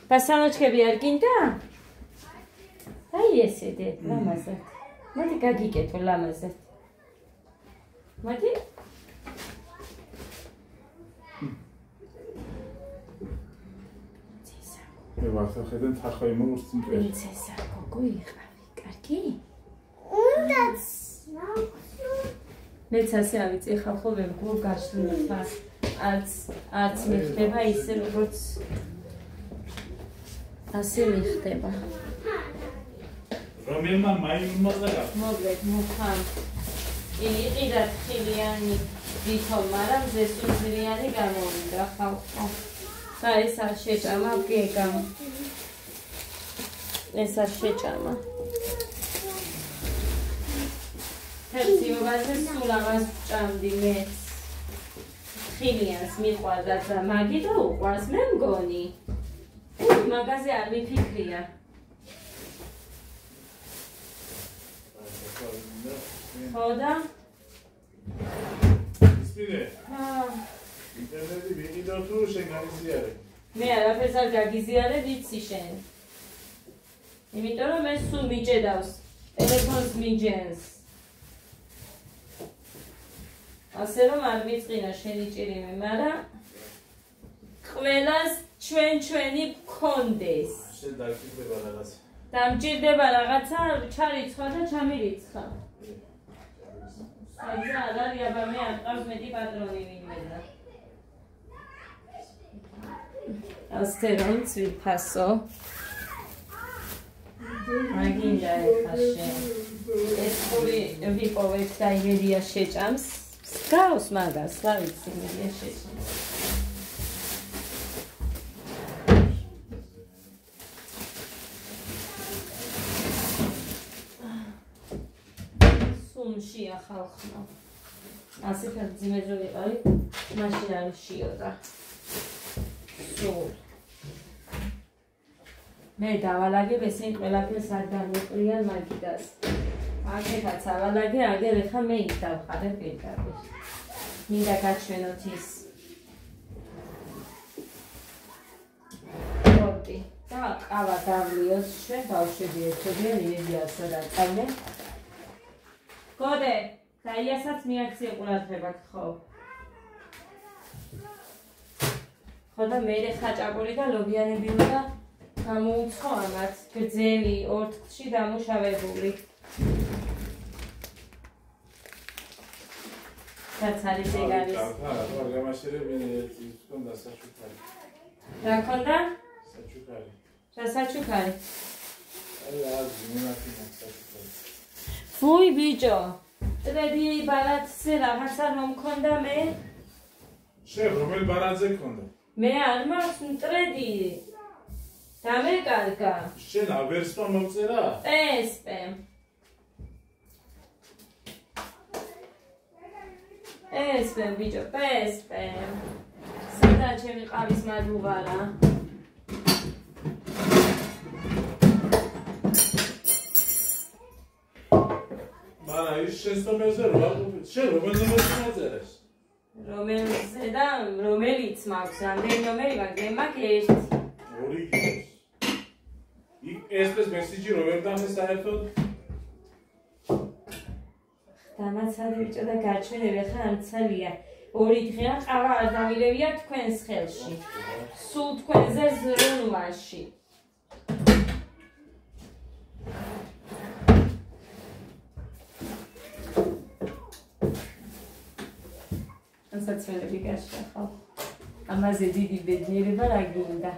Pasanlochkebi ar ginda? Ai esede, lamazat. Mati gagiketo lamazat. Mati? ვართ ხედენ თხა იმურს წინ. პრინცესა გოგო იყავი, კარგი? უნდაც. მეც ასე ავიწი ხალ ხოლმე გულ გაშლილი ხარ. არც მიხდება ისე როგორც ასე მიხდება. რომელმა მაიმუნმა ზაგა? მოგვეთ მუხან. იყიდა თხილიანი ვითო, მაგრამ ზესუზრიანი გამოვიდა ხალხო. და ეს არ შეჭამა გეგამ. ეს არ შეჭამა. თერციობაზე სულ ამას ჭამდი მეც. ხილიანს მიყვარდა და მაგი და უყვარს მე მგონი. მაგაზე არ მიფიქრია. ხოდა? ისპირე. ინტერნეტი ვიყიდო თუ შენ გაგიზიარე? მე არაფერს არ გაგიზიარე, ვიცი შენ. იმიტომ რომ მე სულ მიჭედავს, ტელეფონს მიჯენს. ასე რომ არ მიწყინა შენი ჭირიმე, მაგრამ ყველას ჩვენი გქონდეს. შენ დაგჭირდება რაღაცა. დამჭირდება რაღაცა, ჩარიცხვა და ჩამირიცხა. აი და არის აბა მე არ ყავს მეტი პატრონი ვინმედა. ასტერონც ვიფასო. მაგინდა ეხაშე. ეს ხური ვიპოვეთ და იმედია შეჭამს. გავს მაგას, რა ვიცი, იმედია შეჭამს. სუმშია ხალხმა. ასე ფერძიმე რო ვიყავი, მაშინ არ შიოდა. სულ. მე დავალაგებ ესენ ყველაფერს არ განვიყრიან მაგიდას. აქეთაც ავალაგე, აგერ ეხა მე იქ დავხარე პირდაპირ. მინდა გაჩვენოთ ის. ხოდი. და ყავა დავლიოს ჩვენ ბავშვები ერთობიან იმედიაცა დაწავლე. გოდე, დაიასაც მიაქციე ყურადღებათ ხო? ხოდა მე ხაჭაპური და ლობიანები უნდა გამოუცხო ამათ, გრძელი, ორთქლში დამუშავებული. რაც არის ეგ არის. რა გამაშერე მე ის კონდა საჩუქარი. რა ქონდა? საჩუქარი. რა საჩუქარი? აი მენაკინა საჩუქარი. ფუი ბიჭო, ტრედი ბარათზე რაღაცა რომ მქონდა მე? შენ რომელი ბარათზე მქონდა? მე არ მაქვს ტრედი. დამეკარგა. შენ აბერსპა მომწერა? პესპე. პესპე ბიჭო, პესპე. სადა ჩემი ყავის მადლუბარა. მარა ის შესტომეზე რა შენ რომელზე მოწერეს? რომელზე და რომელიც მაქვს, რამდენი ნომერი მაქვს, მე მაქვს ერთი. ორი გიყავს. ეს მესიჯი როგორ დამე საერთოდ? დამაცადი ბიჭო და გაჩვენებ ახლა არცალია. ორი დღეა ყავა არ დავირევია თქვენს ხელში. სულ თქვენზე ზრუნვაში. ასაცვენები გაშა ხო? ამაზე დიდი ბედნიერება რა გინდა?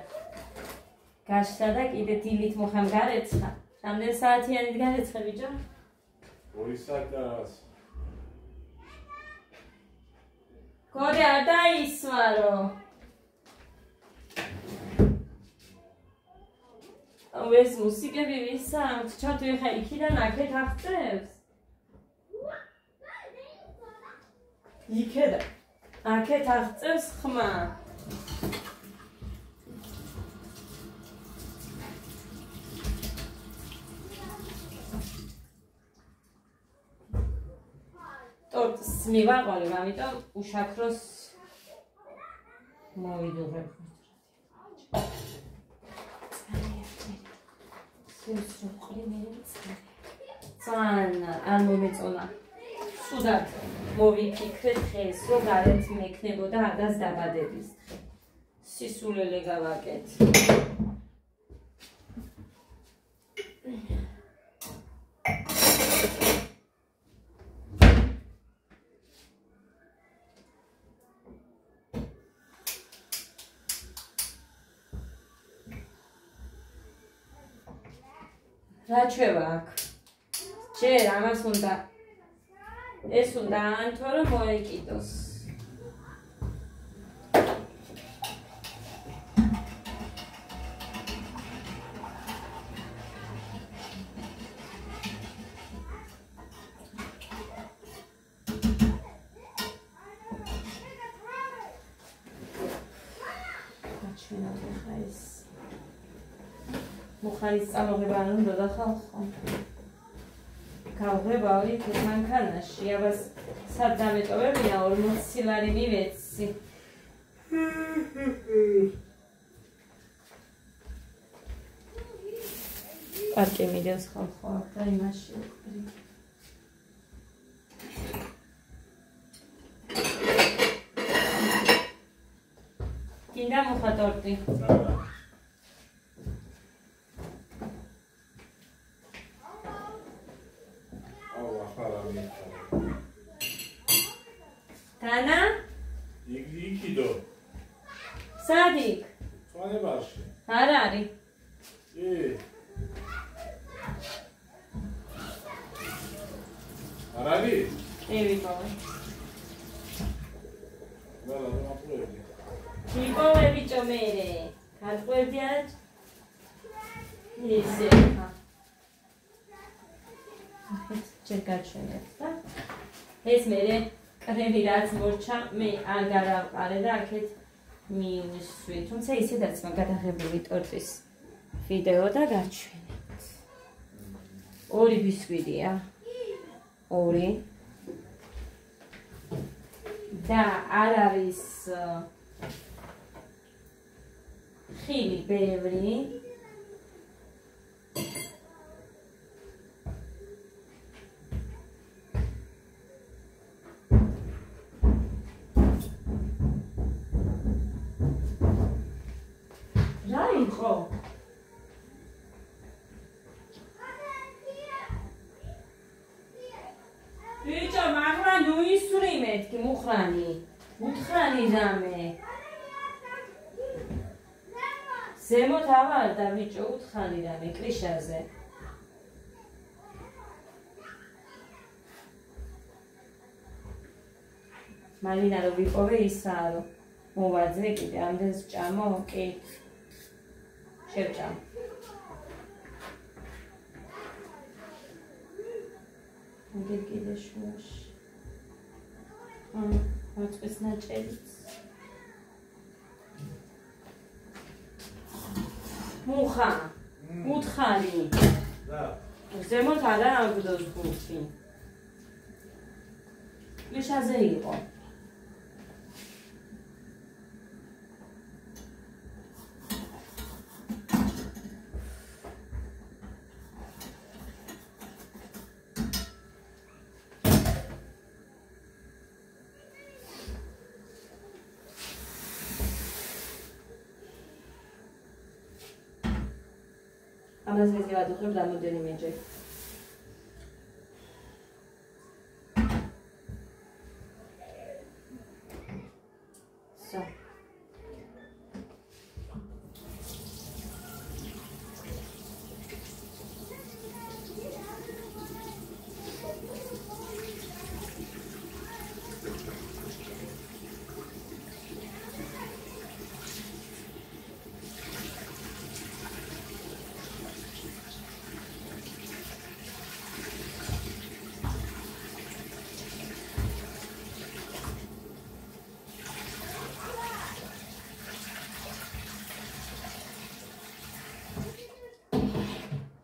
გაშა და კიდე დილით მოხამ გარეცხა. რამდენი საათიანით გარეცხე ბიჭო? 2 საათს. გორი არ დაისვარო. ეს მუსიკები ვისა? ჩათო ეხა იქიდან აქეთ აღწევს? იქედა. აქეთ აღწევს ხმა. ტორტს მივაყოლებ, ამიტომ უშაქროს მოვიდუღებ. Всё, ყრიმერიცი. ძალიან არ მომეწონა. Სუდად მოვიფიქრეთ დღეს, რომ გარეთ მექნებოდა ადას დაბადების დღე. სისულელე გავაკეთ. რა ჩვევა აქ? ჯერ ამას უნდა ეს უნდა ანთო რომ მოეკიდოს. მუხარის წამოღება არ უნდა დახალხო. გავღებავით მანქანაში, აბას სად დამეტოვებია 40 ლარი მივეცი. პარკი მიდევს ხალხო აქ და იმაში ვიყრი. გინდა მუხა ტორტი? Tana? Ikido. Sadik. Twane bashi. Ar არის. Ar არის? ვიპოვე. Ველა მოპოვები. ვიპოვე ბიჭო მე. გაყვერდი არა? ისე. ჯერ გაჩვენეთ და ეს მე კრემი რაც მორჩა მე არ გარავყარე და აქეთ მინუსვი. თუმცა ისედაც მაგადაღებული ტორტის ვიდეო და გაჩვენეთ. 2 ბისკვიტია. 2. და არ არის ხილი ბევრი. ბიჭო, მაგრამ ნუ ისვრი მეთქი მუხრანი. უთხრანი რამე. ზემოთ ავარდა ბიჭო, უთხარი რამე კრიშაზე. მალინა რო ვიპოვე ისაა რომ მოვაძრე კიდე ამდენს ჭამო, კი. შევჭამ. კიდე შუაში. ვაწვის ნაჭერიც. მუხა. უთხარი. და. ზემოთ არა აგდოს გულში. ლიშაზე იყო. ამას ვიზევადუხებ რამოდენიმეჯერ. So.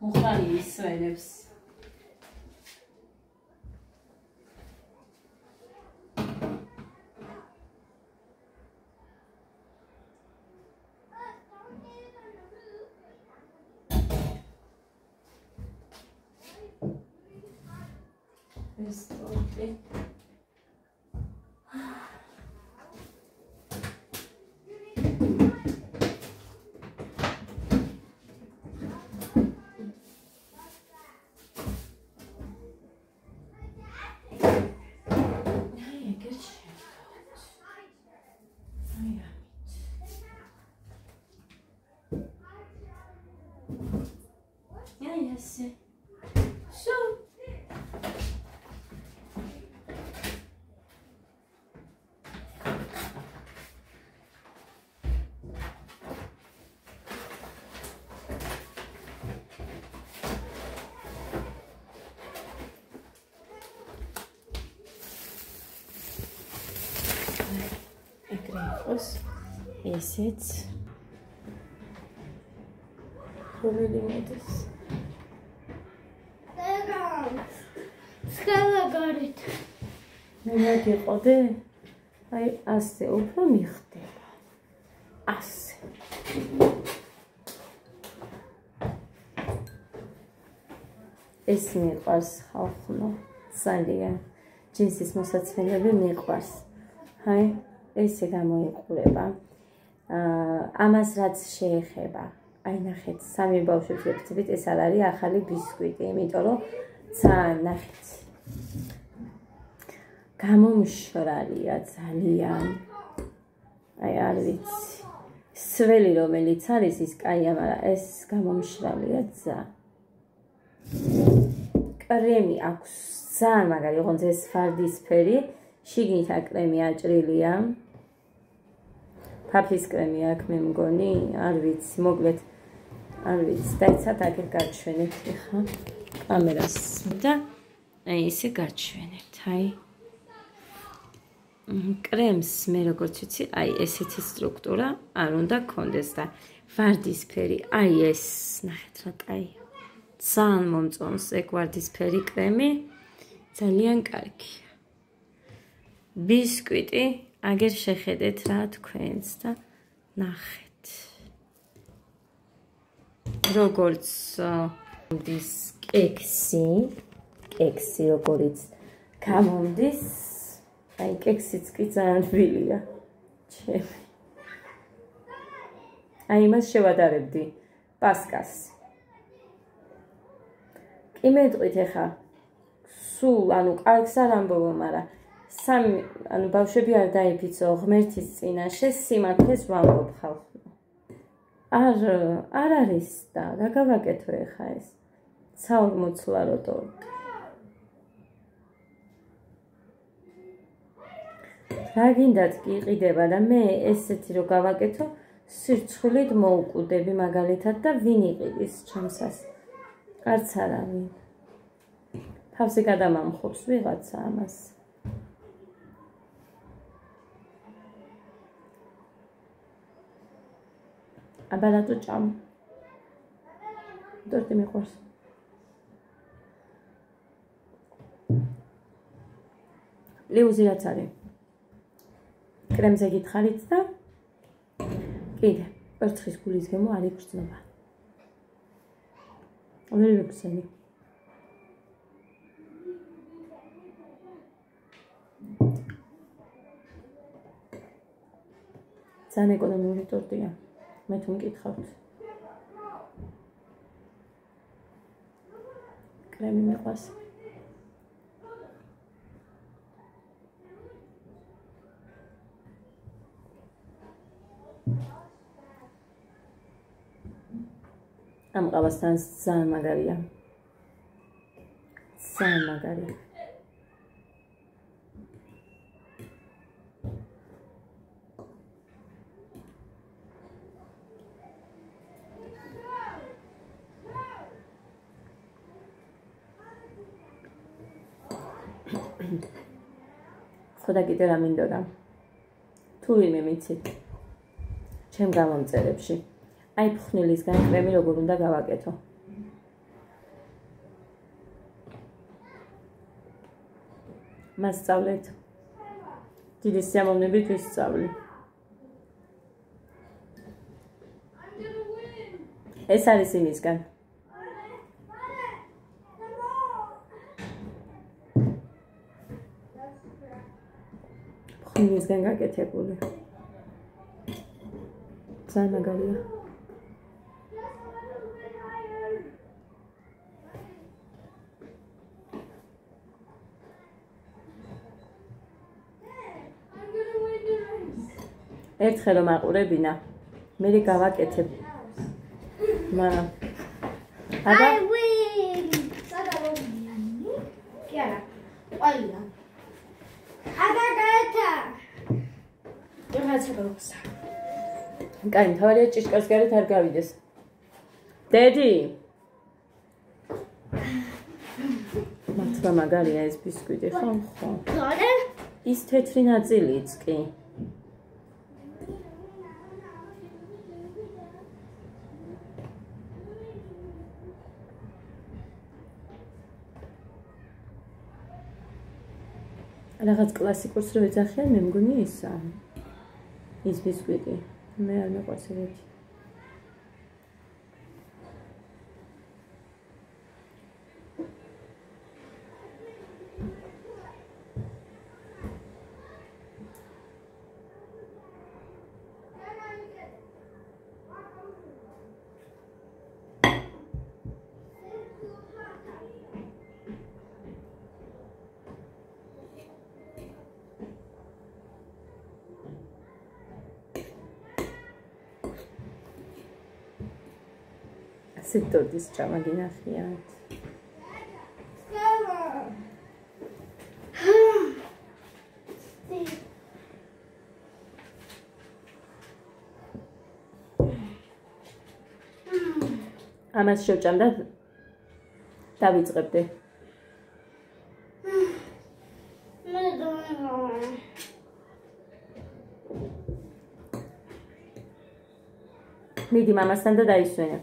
მუხარი ისვენებს. მინუტი. ესეც რომელი მოდის სკალაგარით მე გიყოდე აი ასე უფრო მიხდება ასე ეს მიყვარს ხალხო ძალიან ჯინსის მოსაცმელები მიყვარს აი ესე გამოიყურება ამას რაც შეეხება აი ნახეთ სამი ბავშვებს ვექცევით ეს არ არის ახალი ბისკვიტი იმიტომ რომ ძალიან ნახეთ გამომშრალია ძალიან აი არ ვიცი სველი რომელიც არის ის კაია მაგრამ ეს გამომშრალია ძალიან კრემი აქვს ძალიან მაგარი ოღონდ ეს ვარდისფერი შიგნით აკრემი აჭრილია ფაფის კრემი აქვს მე მგონი არ ვიცი მოკლედ არ ვიცი დაიცათ აქეთ გაჩვენებთ ხა კამერას და აი ესე გაჩვენებთ აი კრემს მე როგორც ვიცი აი ესეთი სტრუქტურა არ უნდა გქონდეს და ვარდისფერი აი ეს ნახეთ რა კაია ძალიან მომწონს ეგ ვარდისფერი კრემი ძალიან კარგია ბისკვიტი აგერ შეხედეთ რა თქვენს და ნახეთ როგორც ის კექსი როგორც გამომდის აი კექსიც კი ძალიან რბილია ჩემი აი მას შევადარებდი პასკას კი მეტყვით ახლა სულ ანუ კარგს არ ამბობ მაგრამ სამი ანუ ბავშვები არ დაიფიცო ღმერთის წინაშე სიმართლეს ვამბობ ხალხო არ არის და რა გავაკეთო ახლა ეს საორმოცლარო ტორტი რა გინდათ კი იყიდება და მე ესეთი რო გავაკეთო სირცხვილით მოუკვდები მაგალითად და ვინ იყიდის ჩემსას არც არავინ თავზე გადამამხობს ვიღაცა ამას აბა რატო ჭამ ტორტი მიყვარს ლეუზი რაც არის კრემზე გითხარით და კიდე ერთხის გულის გემო არ იგრძნობა ვერ ვიქცევი ძალიან ეკონომიური ტორტია მე თუ მკითხავთ კრემი მიყვარს ამ ყავასთან ძალიან მაგარია ძალიან მაგარია ხოდა კიდე რა მინდოდა თუ ვინმე მიცით ჩემ გამომწერებში აი ფხვნილისგან კრემი როგორ უნდა გავაკეთო მასწავლეთ დიდი სიამოვნებით ვისწავლი ეს არის იმისგან მიწისგან გაკეთებული. ძალიან მაგარია. ერთხელ რომ აყურებინა, მე გავაკეთებ. მაგრამ I win. სადავობიანი? კი არა. ყოლია. აგაგათა. რაღაცა გოხსა. კაი, თავარია ჭიშკარს გარეთ არ გავიდეს. დედი. მართლა მაგარია ეს ბისკვიტი, ხო? ხო. გორე? ის თეთრი ნაწილიც კი. რაღაც კლასიკურს რო ეძახიან, მე მგონი ისა. ის ბისკვიტი. მე არ მეყვარს ეგეთი. სიტორდის ჩამაგინახიათ. ამას შევჭამ და დავიწყებდი. მიდი მამასთან და დაისვენე.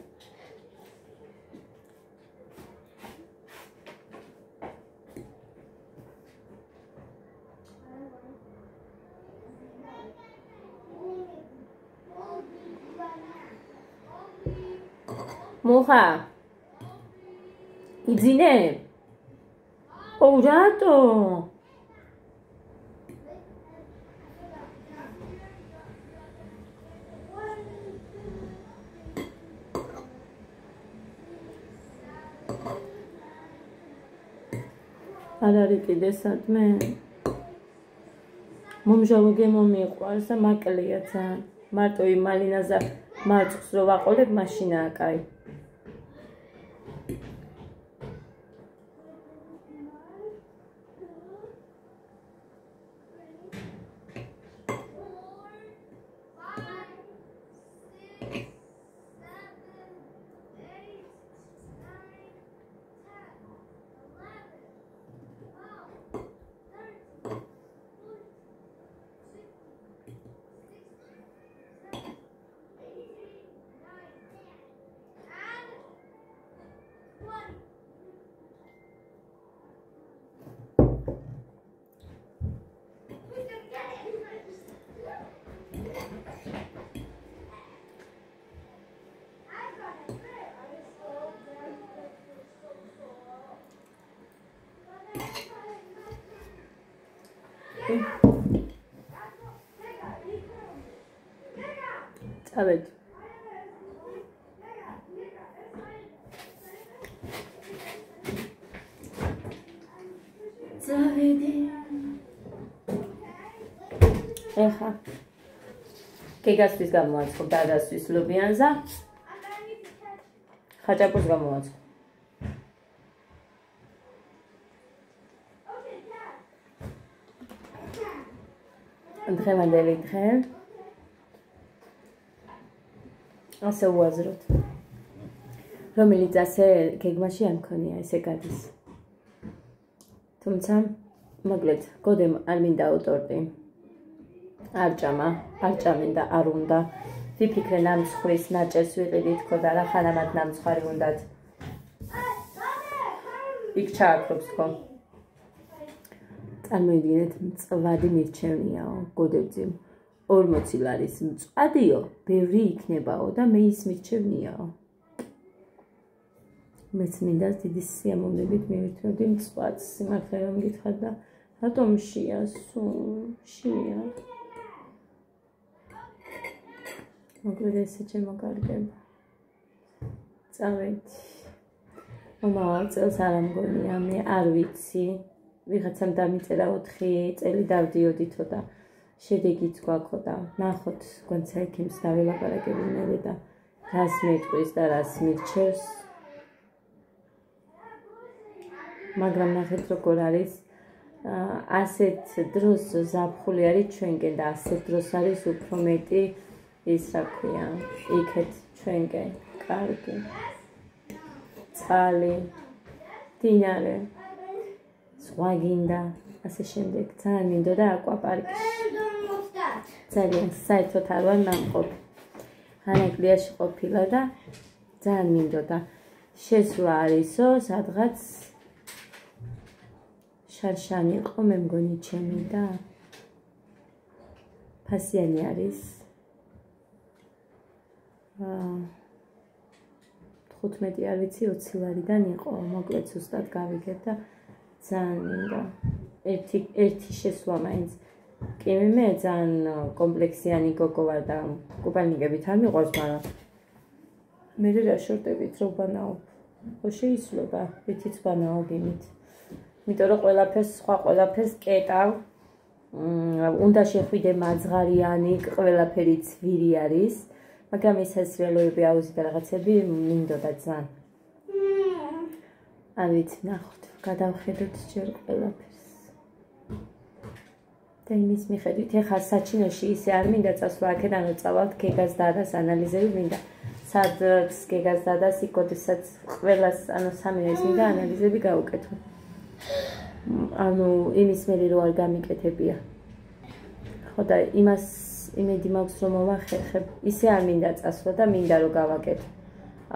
მუხა იძინე? ო რატო? არ არის კიდე სადმე? მომჟავო გემომიყვარს და მაკლია ძალიან. მარტო იმ მალინაზე მარწყს რო ვაყოლებ, მაშინაა კაი. წავედი. ეხა გეგასთვის გამოაცხობ დადასთვის ლობიანზა. ხაჭაპურს გამოაცხობ. დღევანდელი დღე ასე უაზროთ, რომელიც ასე გეგმაში არ მქონია, ესე გადის. თუმცა მოკლედ გოდემ არ მინდა ავტორი არ ჭამინდა არ უნდა ვიფიქრე ნამცხვრის ნაჭერს ვიყიდით თქო და რა ხანამად ნამცხვარი უნდათ იქ ჩააქრობს თქო. წარმოიდგინეთ, მწვადი მირჩევნიაო გოდებძიმ 40 ლარის მწვადიო ბევრი იქნებაო და მე ის მირჩევნიაო. მეც მინდა დიდი სიამოვნებით მივირთმევდი მწვადს, სიმართლე რომ გითხრათ და რატომ შია სულ შია მოკლედ ესე ჩემო კარგება. წავედი. მომავალ წელს არ ამგონია, მე არ ვიცი. ვიღაცამ დამიწერა 4 წელი დავდიოდითო და შედეგიც გვაქვს და ნახოთ, გვანცა ექიმს დავილაპარაკები მე და რას მეტყვის და რას მირჩევს. მაგრამ ნახეთ როგორ არის. ასეთ დროს ზაფხული არის ჩვენკენ და ასეთ დროს არის უფრო მეტი ის რა ქვია, იქეთ ჩვენკენ კარგი. წყალი, მდინარე, სხვა გინდა, ასე შემდეგ. ძალიან მინდოდა აკვაპარკში. ძალიან საერთოდ არ ვარ ნამყოფი. ანაკლიაში ყოფილა და ძალიან მინდოდა. შესვლა არისო, სადღაც შარშანი იყო, მე მგონი ჩემი და ფასიანი არის. 15 არ ვიცი 20 ლარიდან იყო, მოკლედ ზუსტად გავიგებ და ძალიან მინდა. ერთი შესვლა მაინც. კი მე ძალიან კომპლექსიანი გოგო ვარ და კუპალნიკებით არ მიყვარს, მაგრამ მე რა შორტებით რო ვბანაობ. ხო შეიძლება, ვითიც ვბანაობ იმით. იმიტომ რომ ყველაფერს კეტავ. უნდა შეხვიდე მაძღარიანი, ყველაფერი ცვირი არის. მაგრამ ეს სრიალოები აუზი და რაღაცები მინდოდა ძალიან. არ ვიცი, ნახოთ, გადავხედოთ ჯერ ყველაფერს. და იმის მიხედვით, ეხლა საჩინოში ისე არ მინდა წასვლა, აქედან რომ წავალთ გეგას დადას ანალიზები მინდა. სადაც გეგას დადას იქ, როდესაც ყველას, სამინეს მინდა ანალიზები გავუკეთო. იმის მერე რო არ გამიკეთებია. ხო და იმას იმედი მაქვს რომ მოვახერხებ. ისე არ მინდა წასვლა და მინდა რომ გავაკეთო.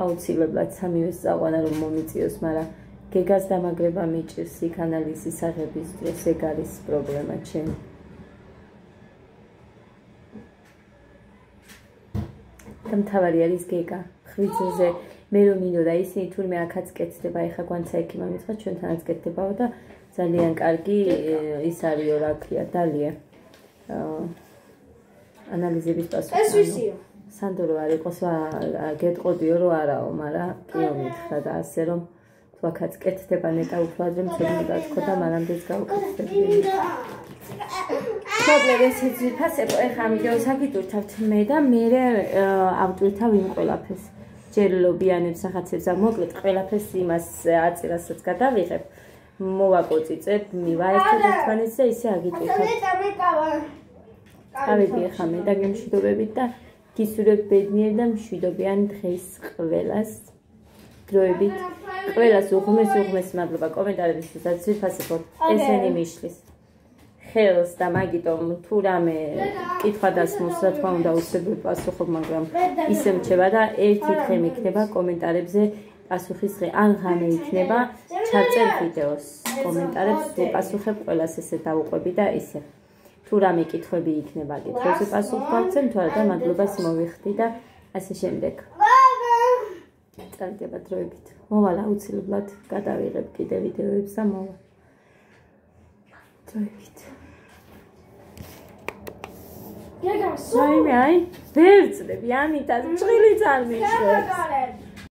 აუცილებლად სამივეს წაყვანა რომ მომიწიოს, მაგრამ გეგას დამაგრება მიჭირს იქ ანალიზის აღების დროს, ეგ არის პრობლემა ჩემი. და მთავარი არის გეგა. ხვიძზე მე რომ მინდოდა ისინი თურმე აქაც კეთდება, ეხლა გვანცა ექიმა მითხრა ჩვენთანაც კეთდებაო და ძალიან კარგი ის არისო, რა ქვია, დალია. ანალიზების პასუხი. ეს ვისიო? სანდორო არ იყოს, გეტყოდიო რომ არაო, მაგრამ კიო მითხრა და ასე რომ თუ აქაც კეთდება ნეტა უფრო ადრე მცოდნოდა თქო და მანამდეც გავუკეთებდი. მოკლედ ესე ძირფასებო, ეხლა ამ ვიდეოს აგიტვირთავთ მე და მე ავტვირთავ იმ ყველაფერს. ჯერ ლობიანებს რაღაცებს და მოკლედ ყველაფერს იმას აწირასაც გადავიღებ, მოვაკოწიწებ, მივაერთებ ერთმანეთს და ისე აგიტვირთავ. ავედი ეხლა მე და გემშვიდობებით და გისურვებ ბედნიერ და მშვიდობიან დღეს ყველას. დროებით ყველას უღმეს მადლობა კომენტარებისთვისაც ძირფასებოდ ესენი მიშლის. ხელს და მაგიტომ თუ რამე კითხვა დასმოს, რა თქმა უნდა უცებ პასუხობ, მაგრამ ისე მრჩება და ერთი დღე იქნება კომენტარებზე პასუხის დღე, ან ღამე იქნება ჩარწერ ვიდეოს კომენტარებს ვუპასუხებ ყველას ესე დავუყვები და ისე. თუ რამე კითხვები იქნება, კითხვებზე პასუხს გავცემ, თუ არა და მადლობას მოვიხდი და ასე შემდეგ. წარდება დროებით. მოვალ აუცილებლად გადავიღებ კიდე ვიდეოებს და მოვალ. დროებით. აი, ვერწდები, ანიტას ჭრილი წარმიშვებს.